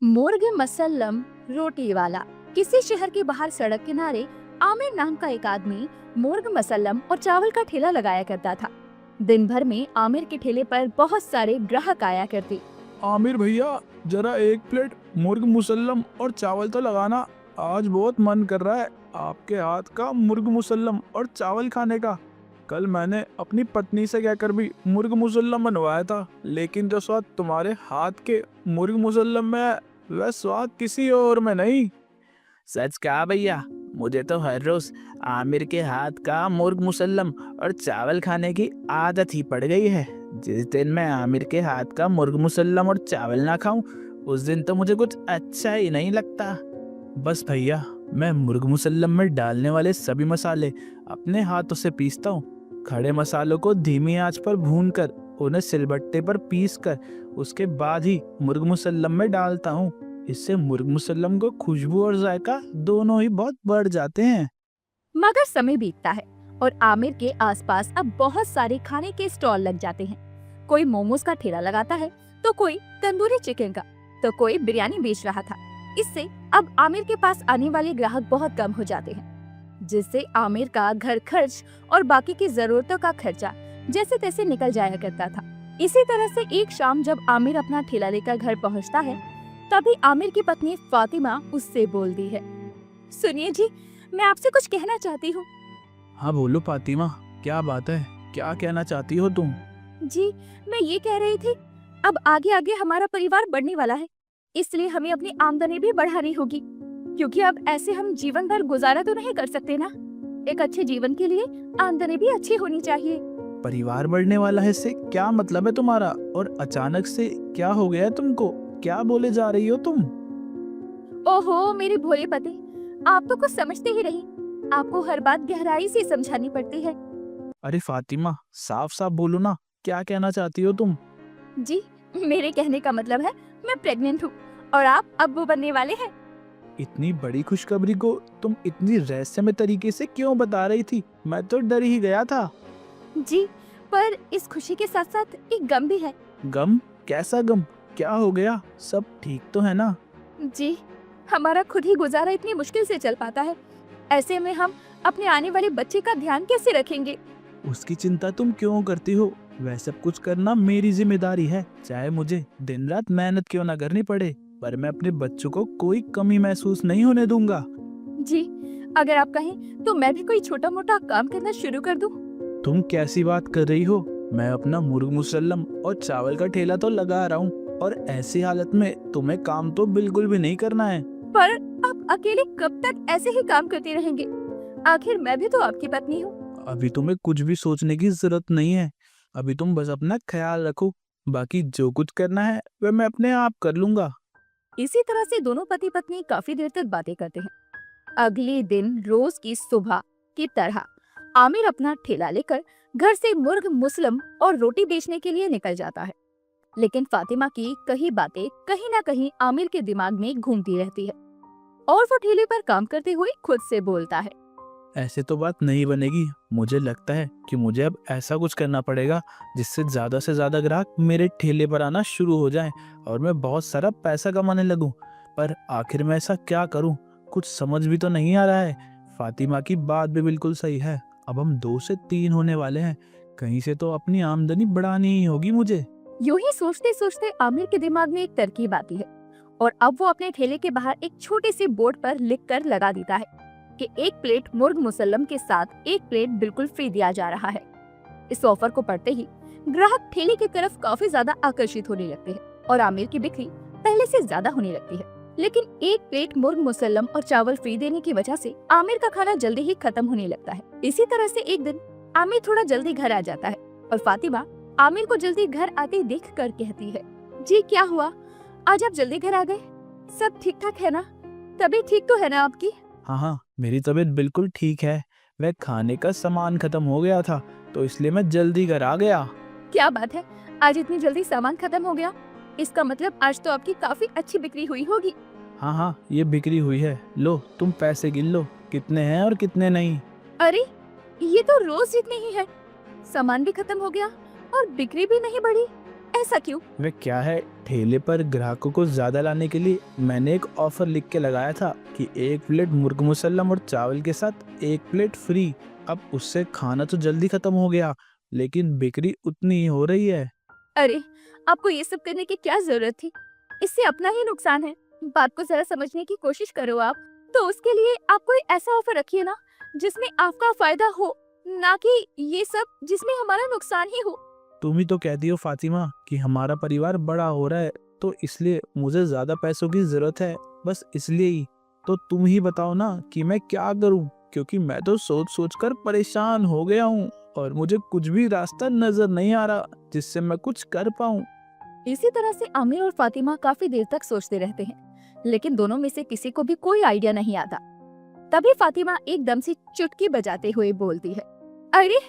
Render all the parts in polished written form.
मुर्ग मसल्लम रोटी वाला। किसी शहर के बाहर सड़क किनारे आमिर नाम का एक आदमी मुर्ग मसल्लम और चावल का ठेला लगाया करता था। दिन भर में आमिर के ठेले पर बहुत सारे ग्राहक आया करते। आमिर भैया, जरा एक प्लेट मुर्ग मुसल्लम और चावल तो लगाना। आज बहुत मन कर रहा है आपके हाथ का मुर्ग मुसल्लम और चावल खाने का। कल मैंने अपनी पत्नी से कहकर भी मुर्ग मुसल्लम बनवाया था, लेकिन जो स्वाद तुम्हारे हाथ के मुर्ग मुसल्लम में है, वह स्वाद किसी और में नहीं। सच कहा भैया, मुझे तो हर रोज आमिर के हाथ का मुर्ग मुसल्लम और चावल खाने की आदत ही पड़ गई है। जिस दिन मैं आमिर के हाथ का मुर्ग मुसल्लम और चावल ना खाऊं, उस दिन तो मुझे कुछ अच्छा ही नहीं लगता। बस भैया, मैं मुर्ग मुसल्लम में डालने वाले सभी मसाले अपने हाथों से पीसता हूँ। खड़े मसालों को धीमी आंच पर भूनकर उन्हें सिलबट्टे पर पीसकर उसके बाद ही मुर्ग मुसल्लम में डालता हूँ। इससे मुर्ग मुसल्लम को खुशबू और जायका दोनों ही बहुत बढ़ जाते हैं। मगर समय बीतता है और आमिर के आसपास अब बहुत सारे खाने के स्टॉल लग जाते हैं। कोई मोमोज का ठेला लगाता है, तो कोई तंदूरी चिकन का, तो कोई बिरयानी बेच रहा था। इससे अब आमिर के पास आने वाले ग्राहक बहुत कम हो जाते हैं, जिससे आमिर का घर खर्च और बाकी की जरूरतों का खर्चा जैसे तैसे निकल जाया करता था। इसी तरह से एक शाम जब आमिर अपना ठेला लेकर घर पहुंचता है, तभी आमिर की पत्नी फातिमा उससे बोलती है, सुनिए जी, मैं आपसे कुछ कहना चाहती हूँ। हाँ बोलो फातिमा, क्या बात है? क्या कहना चाहती हो तुम? जी, मैं ये कह रही थी, अब आगे आगे हमारा परिवार बढ़ने वाला है, इसलिए हमें अपनी आमदनी भी बढ़ानी होगी, क्योंकि अब ऐसे हम जीवन भर गुजारा तो नहीं कर सकते ना। एक अच्छे जीवन के लिए आमदनी भी अच्छी होनी चाहिए। परिवार बढ़ने वाला है, इससे क्या मतलब है तुम्हारा? और अचानक से क्या हो गया है तुमको? क्या बोले जा रही हो तुम? ओहो मेरे भोले पति, आप तो कुछ समझते ही नहीं। आपको हर बात गहराई से समझानी पड़ती है। अरे फातिमा, साफ साफ बोलो ना, क्या कहना चाहती हो तुम? जी, मेरे कहने का मतलब है मैं प्रेग्नेंट हूँ और आप अब्बू बनने वाले हैं। इतनी बड़ी खुशखबरी को तुम इतनी रहस्यमय तरीके से क्यों बता रही थी? मैं तो डर ही गया था। जी, पर इस खुशी के साथ साथ एक गम भी है। गम? कैसा गम? क्या हो गया? सब ठीक तो है ना? जी, हमारा खुद ही गुजारा इतनी मुश्किल से चल पाता है, ऐसे में हम अपने आने वाले बच्चे का ध्यान कैसे रखेंगे? उसकी चिंता तुम क्यों करती हो? वह सब कुछ करना मेरी जिम्मेदारी है, चाहे मुझे दिन रात मेहनत क्यों ना करनी पड़े, पर मैं अपने बच्चों को कोई कमी महसूस नहीं होने दूंगा। जी, अगर आप कहें तो मैं भी कोई छोटा मोटा काम करना शुरू कर दूं। तुम कैसी बात कर रही हो? मैं अपना मुर्ग मुसल्लम और चावल का ठेला तो लगा रहा हूँ, और ऐसी हालत में तुम्हें काम तो बिल्कुल भी नहीं करना है। पर आप अकेले कब तक ऐसे ही काम करते रहेंगे? आखिर मैं भी तो आपकी पत्नी हूँ। अभी तुम्हें कुछ भी सोचने की जरूरत नहीं है। अभी तुम बस अपना ख्याल रखो, बाकी जो कुछ करना है वह मैं अपने आप कर लूंगा। इसी तरह से दोनों पति पत्नी काफी देर तक बातें करते हैं। अगले दिन रोज की सुबह की तरह आमिर अपना ठेला लेकर घर से मुर्ग मुसल्लम और रोटी बेचने के लिए निकल जाता है। लेकिन फातिमा की कई बातें कहीं ना कहीं आमिर के दिमाग में घूमती रहती है और वो ठेले पर काम करते हुए खुद से बोलता है, ऐसे तो बात नहीं बनेगी। मुझे लगता है कि मुझे अब ऐसा कुछ करना पड़ेगा जिससे से ज्यादा ग्राहक मेरे ठेले पर आना शुरू हो जाएं और मैं बहुत सारा पैसा कमाने लगूं। पर आखिर मैं ऐसा क्या करूं? कुछ समझ भी तो नहीं आ रहा है। फातिमा की बात भी बिल्कुल सही है। अब हम 2 से 3 होने वाले हैं, कहीं से तो अपनी आमदनी बढ़ानी ही होगी मुझे। यूं ही सोचते सोचते आमिर के दिमाग में एक तरकीब आती है और अब वो अपने ठेले के बाहर एक छोटे से बोर्ड पर लिख कर लगा देता है कि एक प्लेट मुर्ग मुसल्लम के साथ एक प्लेट बिल्कुल फ्री दिया जा रहा है। इस ऑफर को पढ़ते ही ग्राहक ठेले की तरफ काफी ज्यादा आकर्षित होने लगते हैं और आमिर की बिक्री पहले से ज्यादा होने लगती है। लेकिन एक प्लेट मुर्ग मुसल्लम और चावल फ्री देने की वजह से आमिर का खाना जल्दी ही खत्म होने लगता है। इसी तरह से एक दिन आमिर थोड़ा जल्दी घर आ जाता है और फातिमा आमिर को जल्दी घर आते देख कर कहती है, जी क्या हुआ, आज आप जल्दी घर आ गए? सब ठीक ठाक है ना? तबीयत ठीक तो है ना आपकी? हाँ हाँ, मेरी तबीयत बिल्कुल ठीक है। वह खाने का सामान खत्म हो गया था, तो इसलिए मैं जल्दी घर आ गया। क्या बात है, आज इतनी जल्दी सामान खत्म हो गया? इसका मतलब आज तो आपकी काफी अच्छी बिक्री हुई होगी। हाँ हाँ, ये बिक्री हुई है। लो तुम पैसे गिन लो, कितने हैं और कितने नहीं। अरे, ये तो रोज जितनी ही है। सामान भी खत्म हो गया और बिक्री भी नहीं बढ़ी। ऐसा क्यों? वे क्या है, ठेले पर ग्राहकों को ज्यादा लाने के लिए मैंने एक ऑफर लिख के लगाया था कि 1 प्लेट मुर्ग मुसल्लम और चावल के साथ 1 प्लेट फ्री। अब उससे खाना तो जल्दी खत्म हो गया, लेकिन बिक्री उतनी ही हो रही है। अरे, आपको ये सब करने की क्या जरूरत थी? इससे अपना ही नुकसान है। बात को जरा समझने की कोशिश करो आप। तो उसके लिए आप कोई ऐसा ऑफर रखिए ना जिसमें आपका फायदा हो, ना कि ये सब जिसमें हमारा नुकसान ही हो। तुम ही तो कहती हो फातिमा कि हमारा परिवार बड़ा हो रहा है, तो इसलिए मुझे ज्यादा पैसों की जरूरत है, बस इसलिए ही। तो तुम ही बताओ ना कि मैं क्या करूं, क्योंकि मैं तो सोच सोच कर परेशान हो गया हूं और मुझे कुछ भी रास्ता नजर नहीं आ रहा जिससे मैं कुछ कर पाऊं। इसी तरह से आमिर और फातिमा काफी देर तक सोचते रहते हैं, लेकिन दोनों में से किसी को भी कोई आइडिया नहीं आता। तभी फातिमा एकदम से चुटकी बजाते हुए बोलती है, अरे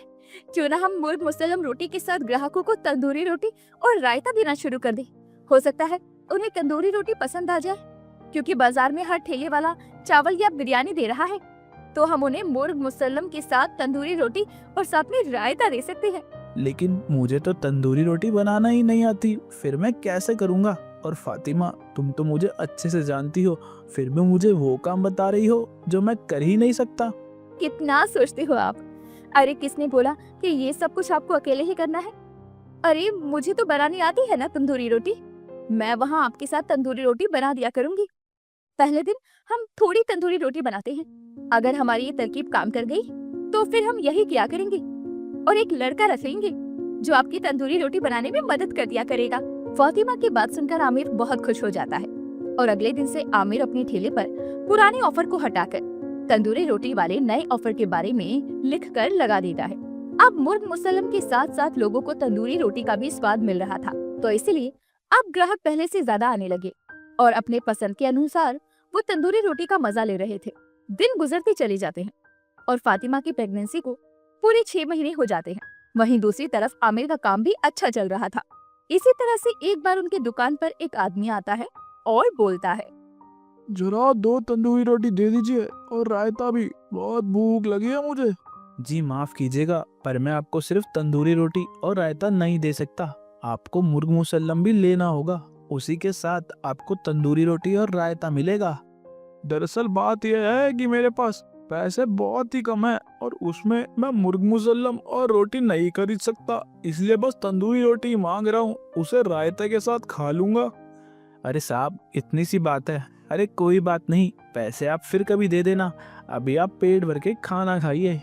क्यों ना हम मुर्ग मुसल्लम रोटी के साथ ग्राहकों को तंदूरी रोटी और रायता देना शुरू कर दे। हो सकता है उन्हें तंदूरी रोटी पसंद आ जाए, क्योंकि बाजार में हर ठेले वाला चावल या बिरयानी दे रहा है। तो हम उन्हें मुर्ग मुसल्लम के साथ तंदूरी रोटी और साथ में रायता दे सकते हैं। लेकिन मुझे तो तंदूरी रोटी बनाना ही नहीं आती, फिर मैं कैसे करूंगा? और फातिमा, तुम तो मुझे अच्छे से जानती हो, फिर भी मुझे वो काम बता रही हो जो मैं कर ही नहीं सकता। कितना सोचते हो आप? अरे किसने बोला कि ये सब कुछ आपको अकेले ही करना है? अरे मुझे तो बनानी आती है ना तंदूरी रोटी। मैं वहाँ आपके साथ तंदूरी रोटी बना दिया करूंगी। पहले दिन हम थोड़ी तंदूरी रोटी बनाते हैं। अगर हमारी ये तरकीब काम कर गई तो फिर हम यही किया करेंगे और एक लड़का रख लेंगे जो आपकी तंदूरी रोटी बनाने में मदद कर दिया करेगा। फातिमा की बात सुनकर आमिर बहुत खुश हो जाता है और अगले दिन से आमिर अपने ठेले पर पुराने ऑफर को हटाकर तंदूरी रोटी वाले नए ऑफर के बारे में लिखकर लगा देता है। अब मुर्ग मुसल्लम के साथ साथ लोगों को तंदूरी रोटी का भी स्वाद मिल रहा था, तो इसलिए अब ग्राहक पहले से ज्यादा आने लगे और अपने पसंद के अनुसार वो तंदूरी रोटी का मजा ले रहे थे। दिन गुजरते चले जाते हैं और फातिमा की प्रेगनेंसी को पूरे 6 महीने हो जाते हैं। वहीं दूसरी तरफ आमिर का काम भी अच्छा चल रहा था। इसी तरह से एक बार उनकी दुकान पर एक आदमी आता है और बोलता है, जरा 2 तंदूरी रोटी दे दीजिए और रायता भी, बहुत भूख लगी है मुझे। जी माफ कीजिएगा, पर मैं आपको सिर्फ तंदूरी रोटी और रायता नहीं दे सकता। आपको मुर्ग मुसल्लम भी लेना होगा, उसी के साथ आपको तंदूरी रोटी और रायता मिलेगा। दरअसल बात यह है कि मेरे पास पैसे बहुत ही कम है और उसमें मैं मुर्ग मुसल्लम और रोटी नहीं खरीद सकता, इसलिए बस तंदूरी रोटी मांग रहा हूँ, उसे रायते के साथ खा लूंगा। अरे साहब, इतनी सी बात है। अरे कोई बात नहीं, पैसे आप फिर कभी दे देना, अभी आप पेट भर के खाना खाइए।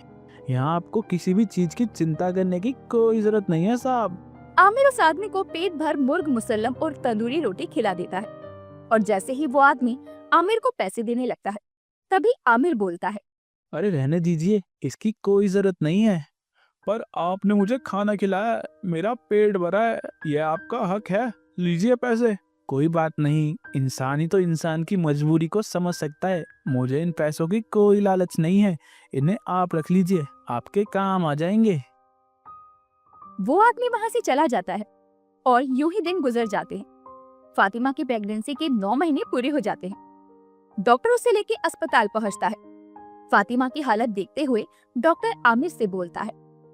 यहाँ आपको किसी भी चीज की चिंता करने की कोई जरूरत नहीं है साहब। आमिर उस आदमी को पेट भर मुर्ग मुसल्लम और तंदूरी रोटी खिला देता है और जैसे ही वो आदमी आमिर को पैसे देने लगता है, तभी आमिर बोलता है, अरे रहने दीजिए, इसकी कोई जरूरत नहीं है। पर आपने मुझे खाना खिलाया, मेरा पेट भरा है, यह आपका हक है, लीजिए पैसे। कोई बात नहीं, इंसान ही तो इंसान की मजबूरी को समझ सकता है। मुझे इन पैसों की कोई लालच नहीं है, इन्हें आप रख लीजिए, आपके काम आ जाएंगे। वो आदमी वहाँ से चला जाता है और यूं ही दिन गुजर जाते हैं। फातिमा की प्रेगनेंसी के 9 महीने पूरे हो जाते हैं। डॉक्टर उसे लेके अस्पताल पहुंचता है। फातिमा की हालत देखते हुए डॉक्टर आमिर से बोलता है,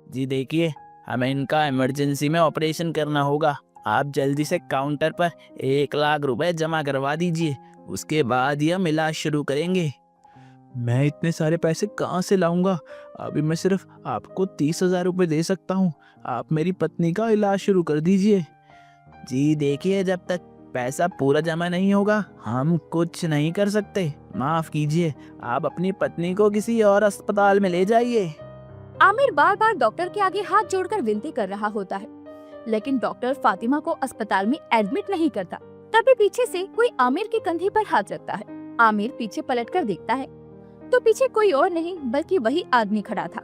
जी देखिए, हमें इनका इमरजेंसी में ऑपरेशन करना होगा। आप जल्दी से काउंटर पर 1 लाख रुपए जमा करवा दीजिए, उसके बाद ही हम इलाज शुरू करेंगे। मैं इतने सारे पैसे कहाँ से लाऊंगा? अभी मैं सिर्फ आपको 30,000 रुपए दे सकता हूँ। आप मेरी पत्नी का इलाज शुरू कर दीजिए। जी देखिए, जब तक पैसा पूरा जमा नहीं होगा हम कुछ नहीं कर सकते। माफ कीजिए, आप अपनी पत्नी को किसी और अस्पताल में ले जाइए। आमिर बार बार डॉक्टर के आगे हाथ जोड़कर विनती कर रहा होता है, लेकिन डॉक्टर फातिमा को अस्पताल में एडमिट नहीं करता। तभी पीछे से कोई आमिर के कंधे पर हाथ रखता है। आमिर पीछे पलटकर देखता है तो पीछे कोई और नहीं बल्कि वही आदमी खड़ा था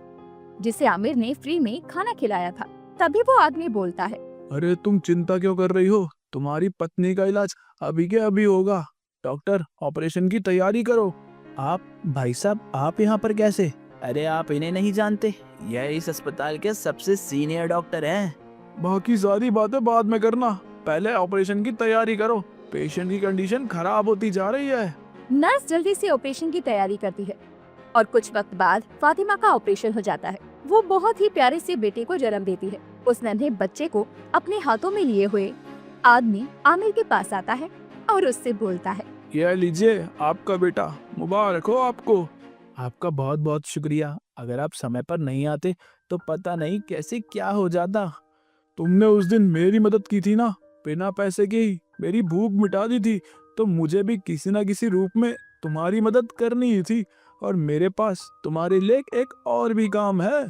जिसे आमिर ने फ्री में खाना खिलाया था। तभी वो आदमी बोलता है, अरे तुम चिंता क्यों कर रही हो? तुम्हारी पत्नी का इलाज अभी के अभी होगा। डॉक्टर, ऑपरेशन की तैयारी करो। आप भाई साहब, आप यहाँ पर कैसे? अरे आप इन्हें नहीं जानते, यह इस अस्पताल के सबसे सीनियर डॉक्टर हैं। बाकी सारी बातें बाद में करना, पहले ऑपरेशन की तैयारी करो। पेशेंट की कंडीशन खराब होती जा रही है। नर्स जल्दी से ऑपरेशन की तैयारी करती है और कुछ वक्त बाद फातिमा का ऑपरेशन हो जाता है। वो बहुत ही प्यारे से बेटे को जन्म देती है। उस नन्हे बच्चे को अपने हाथों में लिए हुए आदमी आमिर के पास आता है और उससे बोलता है, ये लीजिए आपका बेटा, मुबारक हो आपको। आपका बहुत बहुत शुक्रिया। अगर आप समय पर नहीं आते तो पता नहीं कैसे क्या हो जाता। तुमने उस दिन मेरी मदद की थी ना, बिना पैसे के ही मेरी भूख मिटा दी थी, तो मुझे भी किसी ना किसी रूप में तुम्हारी मदद करनी ही थी। और मेरे पास तुम्हारे लिए एक और भी काम है।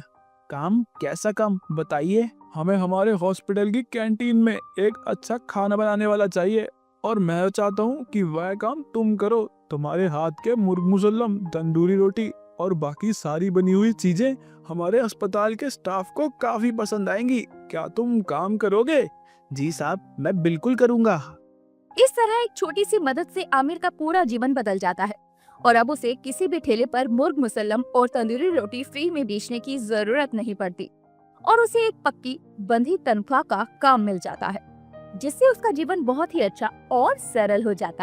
काम? कैसा काम बताइए। हमें हमारे हॉस्पिटल की कैंटीन में एक अच्छा खाना बनाने वाला चाहिए, और मैं चाहता हूँ कि वह काम तुम करो। तुम्हारे हाथ के मुर्ग मुसल्लम, तंदूरी रोटी और बाकी सारी बनी हुई चीजें हमारे अस्पताल के स्टाफ को काफी पसंद आएंगी। क्या तुम काम करोगे? जी साहब, मैं बिल्कुल करूँगा। इस तरह एक छोटी सी मदद से आमिर का पूरा जीवन बदल जाता है और अब उसे किसी भी ठेले पर मुर्ग मुसल्लम और तंदूरी रोटी फ्री में बेचने की जरूरत नहीं पड़ती और उसे एक पक्की बंधी तनख्वाह का काम मिल जाता है, जिससे उसका जीवन बहुत ही अच्छा और सरल हो जाता है।